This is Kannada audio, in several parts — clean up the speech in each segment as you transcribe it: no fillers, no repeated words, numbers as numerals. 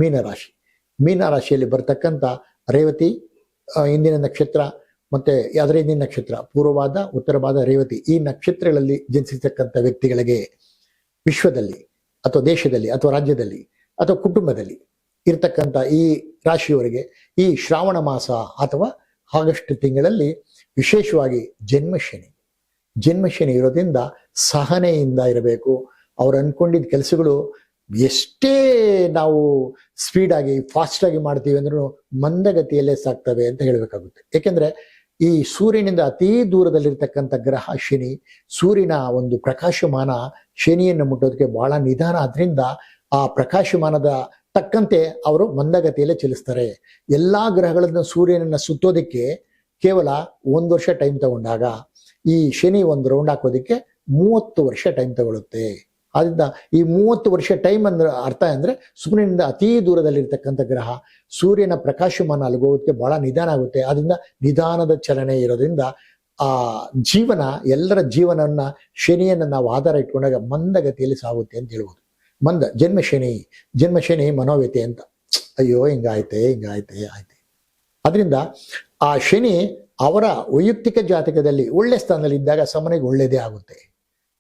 ಮೀನರಾಶಿ. ಮೀನರಾಶಿಯಲ್ಲಿ ಬರ್ತಕ್ಕಂಥ ರೇವತಿ ಇಂದಿನ ನಕ್ಷತ್ರ, ಮತ್ತೆ ಅದರ ಹಿಂದಿನ ನಕ್ಷತ್ರ ಪೂರ್ವವಾದ, ಉತ್ತರವಾದ, ರೇವತಿ, ಈ ನಕ್ಷತ್ರಗಳಲ್ಲಿ ಜನಿಸಿರ್ತಕ್ಕಂಥ ವ್ಯಕ್ತಿಗಳಿಗೆ ವಿಶ್ವದಲ್ಲಿ ಅಥವಾ ದೇಶದಲ್ಲಿ ಅಥವಾ ರಾಜ್ಯದಲ್ಲಿ ಅಥವಾ ಕುಟುಂಬದಲ್ಲಿ ಇರ್ತಕ್ಕಂಥ ಈ ರಾಶಿಯವರಿಗೆ ಈ ಶ್ರಾವಣ ಮಾಸ ಅಥವಾ ಆಗಸ್ಟ್ ತಿಂಗಳಲ್ಲಿ ವಿಶೇಷವಾಗಿ ಜನ್ಮಶನಿ ಇರೋದ್ರಿಂದ ಸಹನೆಯಿಂದ ಇರಬೇಕು. ಅವ್ರು ಅನ್ಕೊಂಡಿದ್ದ ಕೆಲಸಗಳು ಎಷ್ಟೇ ನಾವು ಸ್ಪೀಡಾಗಿ ಫಾಸ್ಟಾಗಿ ಮಾಡ್ತೀವಿ ಅಂದ್ರೂ ಮಂದಗತಿಯಲ್ಲೇ ಸಾಕ್ತವೆ ಅಂತ ಹೇಳಬೇಕಾಗುತ್ತೆ. ಯಾಕೆಂದ್ರೆ ಈ ಸೂರ್ಯನಿಂದ ಅತೀ ದೂರದಲ್ಲಿರ್ತಕ್ಕಂಥ ಗ್ರಹ ಶನಿ, ಸೂರ್ಯನ ಒಂದು ಪ್ರಕಾಶಮಾನ ಶನಿಯನ್ನು ಮುಟ್ಟೋದಕ್ಕೆ ಬಹಳ ನಿಧಾನ. ಆದ್ರಿಂದ ಆ ಪ್ರಕಾಶಮಾನದ ತಕ್ಕಂತೆ ಅವರು ಮಂದಗತಿಯಲ್ಲೇ ಚಲಿಸ್ತಾರೆ. ಎಲ್ಲಾ ಗ್ರಹಗಳನ್ನು ಸೂರ್ಯನನ್ನ ಸುತ್ತೋದಕ್ಕೆ ಕೇವಲ 1 ವರ್ಷ ಟೈಮ್ ತಗೊಂಡಾಗ ಈ ಶನಿ ಒಂದು ರೌಂಡ್ ಹಾಕೋದಿಕ್ಕೆ 30 ವರ್ಷ ಟೈಮ್ ತಗೊಳುತ್ತೆ. ಆದ್ರಿಂದ ಈ 30 ವರ್ಷ ಟೈಮ್ ಅಂದ್ರೆ ಅರ್ಥ ಅಂದ್ರೆ ಸೂರ್ಯನಿಂದ ಅತೀ ದೂರದಲ್ಲಿರ್ತಕ್ಕಂಥ ಗ್ರಹ ಸೂರ್ಯನ ಪ್ರಕಾಶಮಾನ ಅಲ್ಗೋದಕ್ಕೆ ಬಹಳ ನಿಧಾನ ಆಗುತ್ತೆ. ಆದ್ರಿಂದ ನಿಧಾನದ ಚಲನೆ ಇರೋದ್ರಿಂದ ಆ ಜೀವನ, ಎಲ್ಲರ ಜೀವನವನ್ನ ಶನಿಯನ್ನ ನಾವು ಆಧಾರ ಇಟ್ಕೊಂಡಾಗ ಮಂದಗತಿಯಲ್ಲಿ ಸಾಗುತ್ತೆ ಅಂತ ಹೇಳ್ಬೋದು. ಜನ್ಮಶನಿ ಮನೋವ್ಯತೆ ಅಂತ, ಅಯ್ಯೋ ಹಿಂಗಾಯ್ತೆ ಅದರಿಂದ ಆ ಶನಿ ಅವರ ವೈಯಕ್ತಿಕ ಜಾತಕದಲ್ಲಿ ಒಳ್ಳೆ ಸ್ಥಾನದಲ್ಲಿ ಇದ್ದಾಗ ಸಮನಿಗೆ ಒಳ್ಳೇದೇ ಆಗುತ್ತೆ.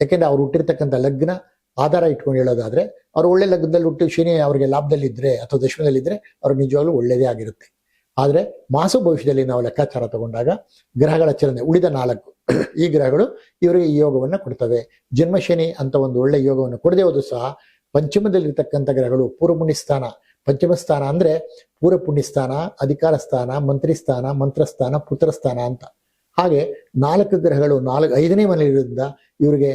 ಯಾಕೆಂದ್ರೆ ಅವ್ರು ಹುಟ್ಟಿರ್ತಕ್ಕಂಥ ಲಗ್ನ ಆಧಾರ ಇಟ್ಕೊಂಡು ಹೇಳೋದಾದ್ರೆ, ಅವ್ರು ಒಳ್ಳೆ ಲಗ್ನದಲ್ಲಿ ಹುಟ್ಟಿ ಶನಿ ಅವರಿಗೆ ಲಾಭದಲ್ಲಿದ್ರೆ ಅಥವಾ ದಶಮದಲ್ಲಿದ್ರೆ ಅವ್ರಿಗೆ ನಿಜವಾಗ್ಲೂ ಒಳ್ಳೇದೇ ಆಗಿರುತ್ತೆ. ಆದ್ರೆ ಮಾಸ ಭವಿಷ್ಯದಲ್ಲಿ ನಾವು ಲೆಕ್ಕಾಚಾರ ತಗೊಂಡಾಗ ಗ್ರಹಗಳ ಚಲನೆ ಉಳಿದ 4 ಈ ಗ್ರಹಗಳು ಇವರಿಗೆ ಈ ಯೋಗವನ್ನ ಕೊಡ್ತವೆ. ಜನ್ಮಶನಿ ಅಂತ ಒಂದು ಒಳ್ಳೆ ಯೋಗವನ್ನು ಕೊಡದೆ ಹೋದ್ರು ಸಹ ಪಂಚಮದಲ್ಲಿರ್ತಕ್ಕಂಥ ಗ್ರಹಗಳು ಪಂಚಮ ಸ್ಥಾನ ಅಂದ್ರೆ ಪೂರ್ವ ಪುಣ್ಯ ಸ್ಥಾನ, ಅಧಿಕಾರ ಸ್ಥಾನ, ಮಂತ್ರಿ ಸ್ಥಾನ, ಮಂತ್ರಸ್ಥಾನ, ಪುತ್ರಸ್ಥಾನ ಅಂತ. ಹಾಗೆ 4 ಗ್ರಹಗಳು 5ನೇ ಮನೆಯಲ್ಲಿರೋದ್ರಿಂದ ಇವರಿಗೆ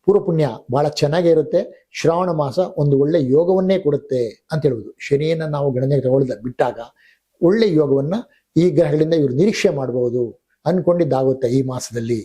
ಪೂರ್ವ ಪುಣ್ಯ ಬಹಳ ಚೆನ್ನಾಗೇ ಇರುತ್ತೆ. ಶ್ರಾವಣ ಮಾಸ ಒಂದು ಒಳ್ಳೆ ಯೋಗವನ್ನೇ ಕೊಡುತ್ತೆ ಅಂತ ಹೇಳ್ಬೋದು. ಶನಿಯನ್ನ ನಾವು ಗಣನೆಗೆ ತಗೊಳ್ದ ಬಿಟ್ಟಾಗ ಒಳ್ಳೆ ಯೋಗವನ್ನ ಈ ಗ್ರಹಗಳಿಂದ ಇವರು ನಿರೀಕ್ಷೆ ಮಾಡಬಹುದು, ಅನ್ಕೊಂಡಿದ್ದಾಗುತ್ತೆ ಈ ಮಾಸದಲ್ಲಿ.